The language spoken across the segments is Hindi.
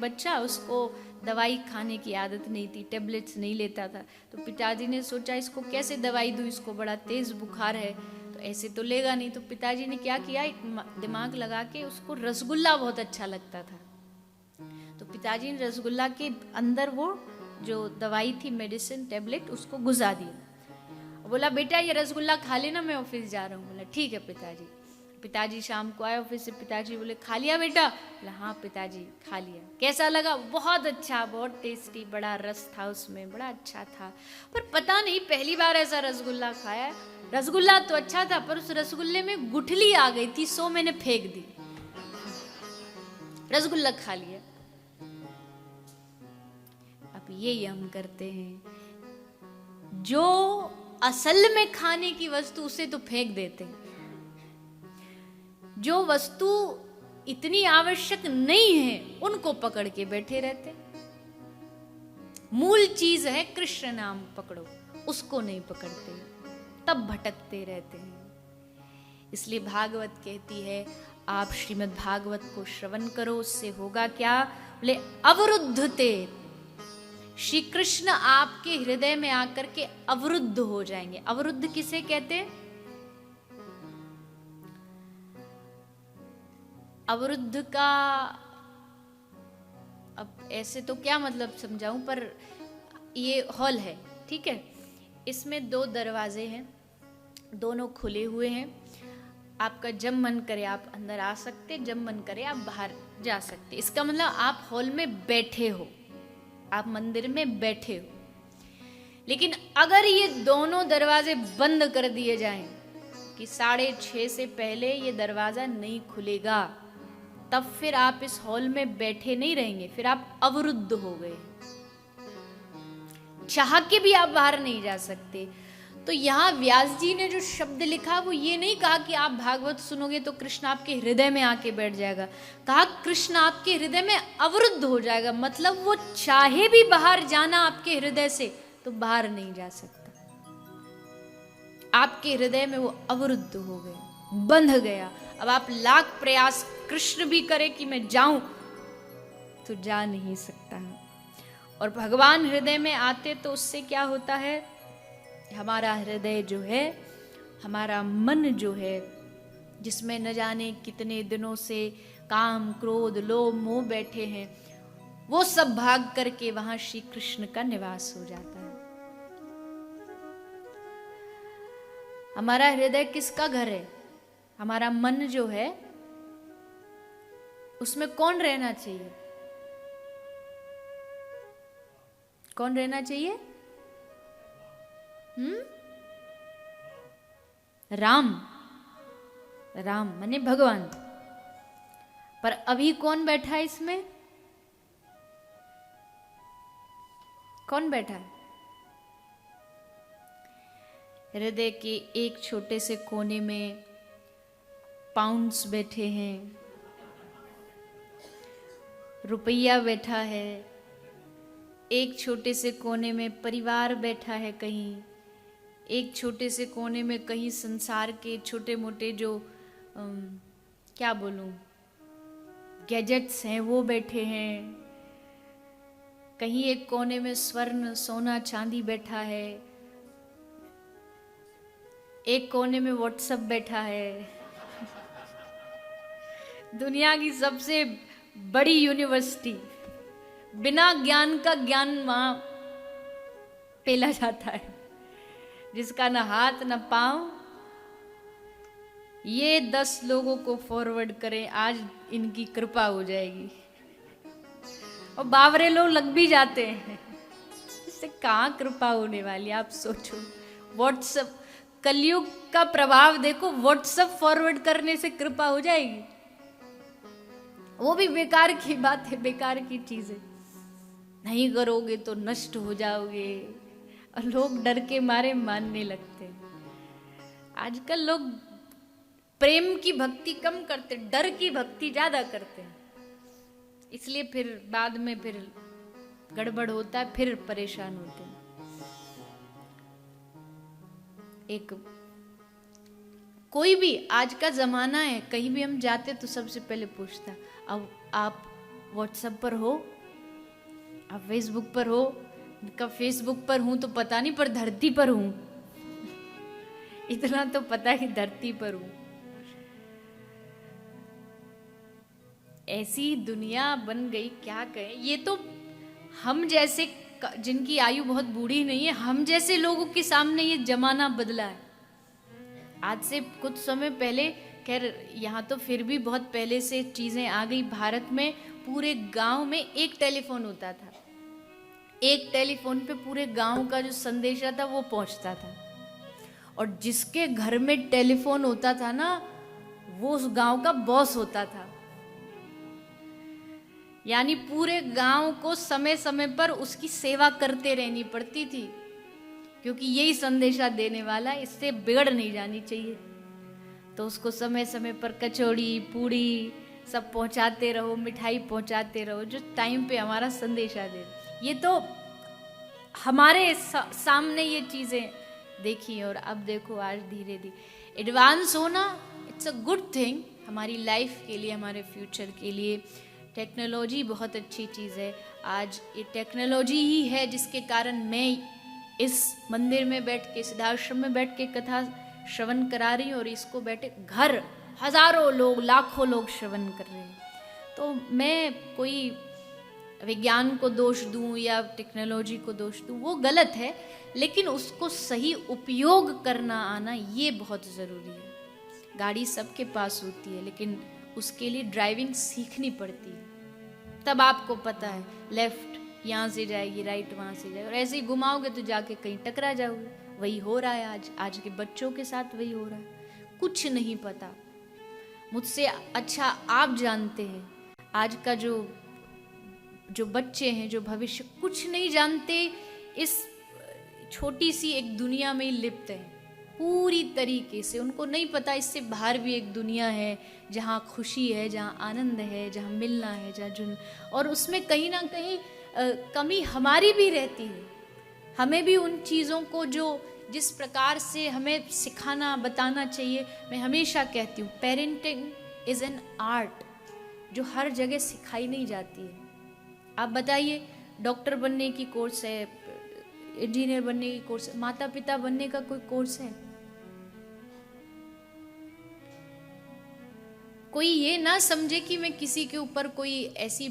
बच्चा, उसको दवाई खाने की आदत नहीं थी, टेबलेट्स नहीं लेता था। तो पिताजी ने सोचा इसको कैसे दवाई दूँ, इसको बड़ा तेज बुखार है, तो ऐसे तो लेगा नहीं। तो पिताजी ने क्या किया, एक दिमाग लगा के उसको रसगुल्ला बहुत अच्छा लगता था, तो पिताजी ने रसगुल्ला के अंदर वो जो दवाई थी, मेडिसिन टेबलेट, उसको घुसा दिया। बोला बेटा ये रसगुल्ला खा लेना, मैं ऑफिस जा रहा हूँ। बोला ठीक है पिताजी। पिताजी शाम को आए ऑफिस से, पिताजी बोले खा लिया बेटा? बोला हाँ पिताजी खा लिया। कैसा लगा? बहुत अच्छा, बहुत टेस्टी, बड़ा रस था उसमें, बड़ा अच्छा था। पर पता नहीं पहली बार ऐसा रसगुल्ला खाया। रसगुल्ला तो अच्छा था पर उस रसगुल्ले में गुठली आ गई थी, सो मैंने फेंक दी। रसगुल्ला खा लिया। अब यही हम करते हैं, जो असल में खाने की वस्तु उसे तो फेंक देते हैं, जो वस्तु इतनी आवश्यक नहीं है उनको पकड़ के बैठे रहते। मूल चीज है कृष्ण नाम पकड़ो, उसको नहीं पकड़ते, तब भटकते रहते हैं। इसलिए भागवत कहती है आप श्रीमद् भागवत को श्रवण करो, उससे होगा क्या? बोले अवरुद्धते, श्री कृष्ण आपके हृदय में आकर के अवरुद्ध हो जाएंगे। अवरुद्ध किसे कहते हैं? अवरुद्ध का अब ऐसे तो क्या मतलब समझाऊं, पर ये हॉल है, ठीक है, इसमें 2 दरवाजे हैं, दोनों खुले हुए हैं। आपका जब मन करे आप अंदर आ सकते, जब मन करे आप बाहर जा सकते। इसका मतलब आप हॉल में बैठे हो, आप मंदिर में बैठे हो। लेकिन अगर ये दोनों दरवाजे बंद कर दिए जाएं कि 6:30 से पहले ये दरवाजा नहीं खुलेगा, तब फिर आप इस हॉल में बैठे नहीं रहेंगे, फिर आप अवरुद्ध हो गए, चाह के भी आप बाहर नहीं जा सकते। तो यहां व्यास जी ने जो शब्द लिखा वो ये नहीं कहा कि आप भागवत सुनोगे तो कृष्ण आपके हृदय में आके बैठ जाएगा, कहा कृष्ण आपके हृदय में अवरुद्ध हो जाएगा। मतलब वो चाहे भी बाहर जाना आपके हृदय से तो बाहर नहीं जा सकता, आपके हृदय में वो अवरुद्ध हो गया, बंध गया। अब आप लाख प्रयास कृष्ण भी करे कि मैं जाऊं तो जा नहीं सकता है। और भगवान हृदय में आते तो उससे क्या होता है, हमारा हृदय जो है, हमारा मन जो है, जिसमें न जाने कितने दिनों से काम क्रोध लोभ मोह बैठे हैं, वो सब भाग करके वहां श्री कृष्ण का निवास हो जाता है। हमारा हृदय किसका घर है? हमारा मन जो है उसमें कौन रहना चाहिए? कौन रहना चाहिए? राम। राम माने भगवान। पर अभी कौन बैठा है इसमें? कौन बैठा है? हृदय के एक छोटे से कोने में पाउंड्स बैठे हैं, रुपया बैठा है, एक छोटे से कोने में परिवार बैठा है, कहीं एक छोटे से कोने में कहीं संसार के छोटे मोटे जो क्या बोलूं गैजेट्स हैं वो बैठे हैं, कहीं एक कोने में स्वर्ण सोना चांदी बैठा है, एक कोने में व्हाट्सएप बैठा है। दुनिया की सबसे बड़ी यूनिवर्सिटी, बिना ज्ञान का ज्ञान वहां पेला जाता है, जिसका न हाथ न पांव। ये 10 लोगों को फॉरवर्ड करें, आज इनकी कृपा हो जाएगी। और बावरे लोग लग भी जाते हैं, इससे कहाँ कृपा होने वाली, आप सोचो। व्हाट्सएप, कलयुग का प्रभाव देखो, व्हाट्सएप फॉरवर्ड करने से कृपा हो जाएगी? वो भी बेकार की बात है, बेकार की चीज है। नहीं करोगे तो नष्ट हो जाओगे, और लोग डर के मारे मानने लगते हैं। आजकल लोग प्रेम की भक्ति कम करते, डर की भक्ति ज्यादा करते हैं, इसलिए फिर बाद में फिर गड़बड़ होता है, फिर परेशान होते हैं। एक कोई भी आज का जमाना है, कहीं भी हम जाते तो सबसे पहले पूछता अब आप व्हाट्सएप पर हो? आप फेसबुक पर हो, कब फेसबुक पर हूं तो पता नहीं, पर धरती पर हूं इतना तो पता है कि धरती पर हूं। ऐसी दुनिया बन गई, क्या कहें। ये तो हम जैसे जिनकी आयु बहुत बूढ़ी नहीं है, हम जैसे लोगों के सामने ये जमाना बदला है। आज से कुछ समय पहले, खैर यहाँ तो फिर भी बहुत पहले से चीजें आ गई। भारत में पूरे गांव में एक टेलीफोन होता था, एक टेलीफोन पे पूरे गांव का जो संदेशा था वो पहुंचता था, और जिसके घर में टेलीफोन होता था ना, वो उस गांव का बॉस होता था। यानी पूरे गांव को समय समय पर उसकी सेवा करते रहनी पड़ती थी, क्योंकि यही संदेशा देने वाला, इससे बिगड़ नहीं जानी चाहिए। तो उसको समय समय पर कचौड़ी पूड़ी सब पहुंचाते रहो, मिठाई पहुंचाते रहो, जो टाइम पे हमारा संदेशा दे। ये तो हमारे सामने ये चीजें देखी, और अब देखो आज धीरे धीरे एडवांस होना, इट्स अ गुड थिंग हमारी लाइफ के लिए, हमारे फ्यूचर के लिए। टेक्नोलॉजी बहुत अच्छी चीज़ है। आज ये टेक्नोलॉजी ही है जिसके कारण मैं इस मंदिर में बैठ के, सिद्धाश्रम में बैठ के कथा श्रवण करा रही हूँ, और इसको बैठे घर हजारों लोग, लाखों लोग श्रवण कर रहे हैं। तो मैं कोई विज्ञान को दोष दूं या टेक्नोलॉजी को दोष दूं, वो गलत है, लेकिन उसको सही उपयोग करना आना ये बहुत ज़रूरी है। गाड़ी सबके पास होती है, लेकिन उसके लिए ड्राइविंग सीखनी पड़ती है, तब आपको पता है लेफ्ट यहाँ से जाएगी, राइट वहाँ से जाएगी, और ऐसे ही घुमाओगे तो जाके कहीं टकरा जाओगे। वही हो रहा है आज के बच्चों के साथ, वही हो रहा है। कुछ नहीं पता, मुझसे अच्छा आप जानते हैं। आज का जो बच्चे हैं, जो भविष्य, कुछ नहीं जानते, इस छोटी सी एक दुनिया में ही लिप्त है पूरी तरीके से। उनको नहीं पता इससे बाहर भी एक दुनिया है, जहाँ खुशी है, जहाँ आनंद है, जहाँ मिलना है, जहाँ जुन, और उसमें कहीं ना कहीं कमी हमारी भी रहती है। हमें भी उन चीज़ों को जो जिस प्रकार से हमें सिखाना बताना चाहिए, मैं हमेशा कहती हूँ पेरेंटिंग इज़ एन आर्ट जो हर जगह सिखाई नहीं जाती है। आप बताइए, डॉक्टर बनने की कोर्स है, इंजीनियर बनने की कोर्स है, माता पिता बनने का कोई कोर्स है? कोई ये ना समझे कि मैं किसी के ऊपर कोई ऐसी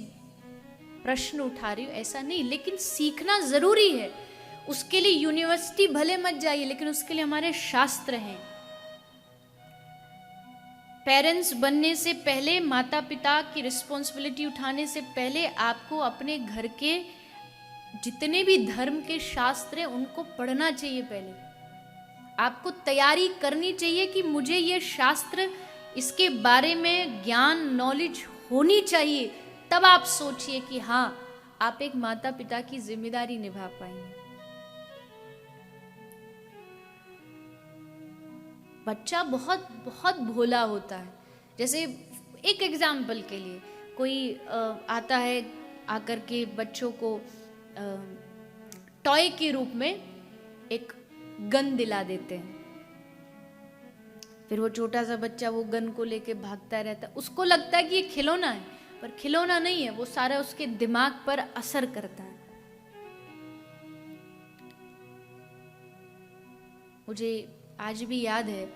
प्रश्न उठा रही हूँ, ऐसा नहीं, लेकिन सीखना जरूरी है। उसके लिए यूनिवर्सिटी भले मत जाइए, लेकिन उसके लिए हमारे शास्त्र हैं। पेरेंट्स बनने से पहले, माता पिता की रिस्पॉन्सिबिलिटी उठाने से पहले, आपको अपने घर के जितने भी धर्म के शास्त्र हैं उनको पढ़ना चाहिए। पहले आपको तैयारी करनी चाहिए कि मुझे ये शास्त्र, इसके बारे में ज्ञान, नॉलेज होनी चाहिए। तब आप सोचिए कि हाँ, आप एक माता पिता की जिम्मेदारी निभा पाएंगे। बच्चा बहुत बहुत भोला होता है। जैसे एक एग्जाम्पल के लिए, कोई आता है, आकर के बच्चों को टॉय के रूप में एक गन दिला देते हैं। फिर वो छोटा सा बच्चा वो गन को लेके भागता रहता है। उसको लगता है कि ये खिलौना है, पर खिलौना नहीं है, वो सारा उसके दिमाग पर असर करता है। मुझे आज भी याद है,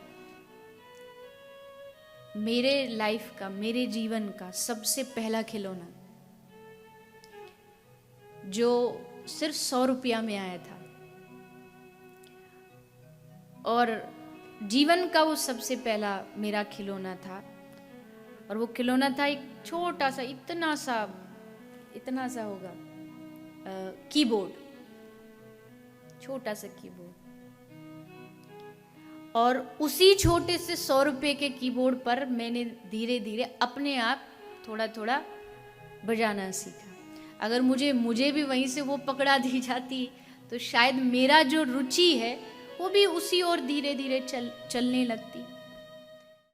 मेरे लाइफ का, मेरे जीवन का सबसे पहला खिलौना जो सिर्फ 100 रुपया में आया था, और जीवन का वो सबसे पहला मेरा खिलौना था। और वो खिलौना था एक छोटा सा, इतना सा होगा, कीबोर्ड, छोटा सा कीबोर्ड। और उसी छोटे से 100 रुपये के कीबोर्ड पर मैंने धीरे धीरे अपने आप थोड़ा थोड़ा बजाना सीखा। अगर मुझे भी वहीं से वो पकड़ा दी जाती तो शायद मेरा जो रुचि है वो भी उसी ओर धीरे धीरे चलने लगती।